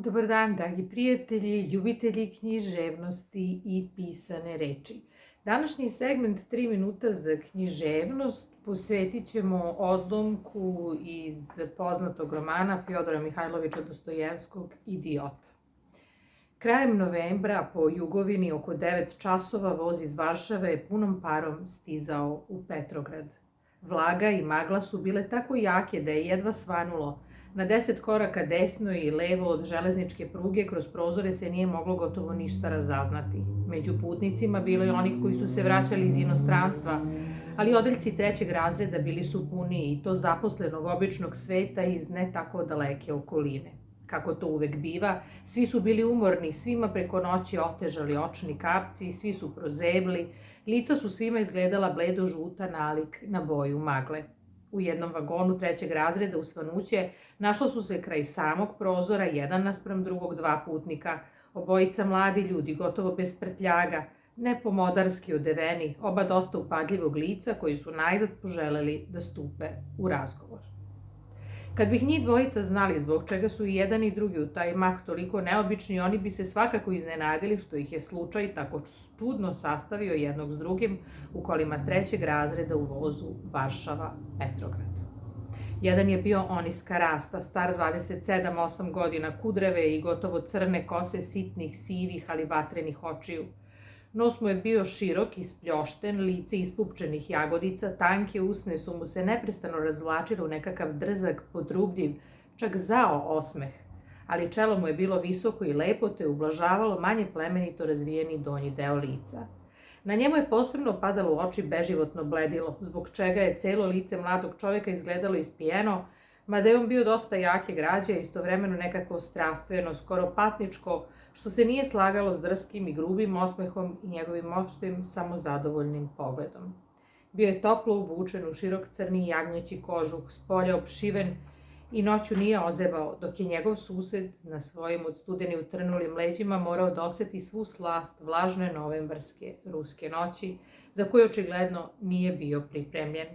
Dobar dan, dragi prijatelji, ljubitelji književnosti i pisane reči. Današnji segment 3 minuta za književnost posvetit ćemo odlomku iz poznatog romana Fjodora Mihajlovića Dostojevskog Idiot. Krajem novembra po Jugovini oko 9 časova voz iz Varšave je punom parom stizao u Petrograd. Vlaga i magla su bile tako jake da je jedva svanulo. Na 10 koraka desno i levo od železničke pruge kroz prozore se nije moglo gotovo ništa razaznati. Među putnicima bilo je onih koji su se vraćali iz inostranstva, ali odeljci trećeg razreda bili su puniji i to zaposlenog običnog sveta iz ne tako daleke okoline. Kako to uvek biva, svi su bili umorni, svima preko noći otežali očni kapci, svi su prozebli, lica su svima izgledala bledo-žuta nalik na boju magle. U jednom vagonu trećeg razreda u svanuće našla su se kraj samog prozora jedan naspram drugog dva putnika, obojica mladi ljudi, gotovo bez prtljaga, ne pomodarski odeveni, oba dosta upadljivog lica koji su najzad poželeli da stupe u razgovor. Kad bih njih dvojica znali zbog čega su i jedan i drugi u taj mah toliko neobični, oni bi se svakako iznenadili što ih je slučaj tako čudno sastavio jednog s drugim u kolima trećeg razreda u vozu Varšava-Petrograd. Jedan je bio oniska rasta, star 27-8 godina, kudreve i gotovo crne kose sitnih, sivih, ali vatrenih očiju. Nos mu je bio širok i spljošten, lice ispupčenih jagodica, tanke usne su mu se neprestano razvlačile u nekakav drzak, podrugljiv, čak zao osmeh, ali čelo mu je bilo visoko i lepo te ublažavalo manje plemenito razvijeni donji deo lica. Na njemu je posebno padalo u oči beživotno bledilo, zbog čega je celo lice mladog čoveka izgledalo ispijeno, mada je on bio dosta jake građe, istovremeno nekako strastveno, skoro patničko, što se nije slagalo s drskim i grubim osmehom i njegovim opštim, samozadovoljnim pogledom. Bio je toplo obučen u širok crni jagnjeći kožuh, spolja opšiven i noću nije ozebao, dok je njegov sused na svojim od studeni utrnulim leđima morao da oseti svu slast vlažne novembarske ruske noći, za koju očigledno nije bio pripremljen.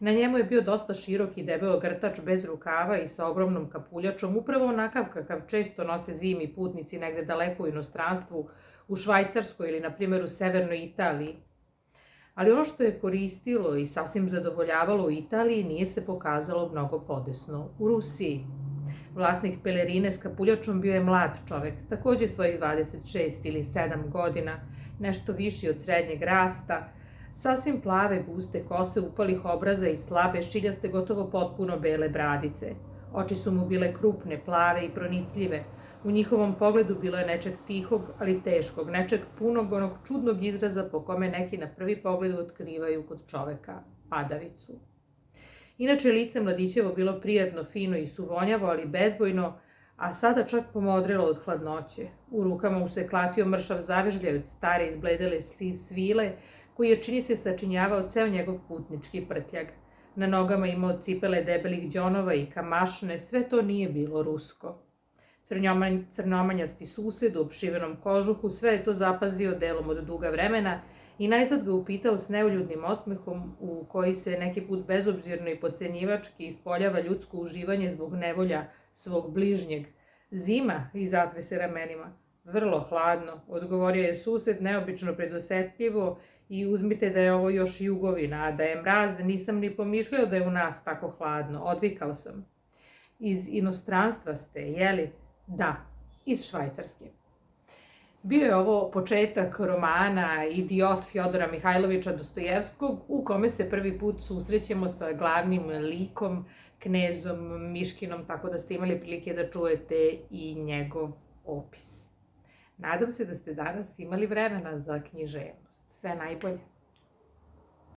Na njemu je bio dosta širok i debeo grtač bez rukava i sa ogromnom kapuljačom, upravo onakav kakav često nose zimi putnici negde daleko u inostranstvu, u Švajcarskoj ili, na primjer, u severnoj Italiji. Ali ono što je koristilo i sasvim zadovoljavalo u Italiji nije se pokazalo mnogo podesno u Rusiji. Vlasnik pelerine s kapuljačom bio je mlad čovek, takođe svojih 26 ili 7 godina, nešto viši od srednjeg rasta, sasvim plave, guste kose upalih obraza i slabe, šiljaste, gotovo potpuno bele bradice. Oči su mu bile krupne, plave i pronicljive. U njihovom pogledu bilo je nečeg tihog, ali teškog, nečeg punog, onog čudnog izraza po kome neki na prvi pogled otkrivaju kod čoveka padavicu. Inače, lice mladićevo bilo prijatno, fino i suvonjavo, ali bezbojno, a sada čak pomodrelo od hladnoće. U rukama mu se klatio mršav zavežljaj od stare izbledele svile, koji je, čini se, sačinjavao ceo njegov putnički prtljag. Na nogama imao cipele debelih đonova i kamašne, sve to nije bilo rusko. Crnomanjasti sused u opšivenom kožuhu sve je to zapazio delom od duga vremena i najzad ga upitao s neuljudnim osmehom u koji se neki put bezobzirno i podcenjivački ispoljava ljudsko uživanje zbog nevolja svog bližnjeg. Zima, i zatre se ramenima. Vrlo hladno, odgovorio je sused neobično predosetljivo, i uzmite da je ovo još Jugovina, a da je mraz, nisam ni pomišljao da je u nas tako hladno, odvikao sam. Iz inostranstva ste, jeli? Da, iz Švajcarske. Bio je ovo početak romana Idiot Fjodora Mihajlovića Dostojevskog, u kome se prvi put susrećemo sa glavnim likom, knezom Miškinom, tako da ste imali prilike da čujete i njegov opis. Nadam se da ste danas imali vremena za književnost. Sve najbolje.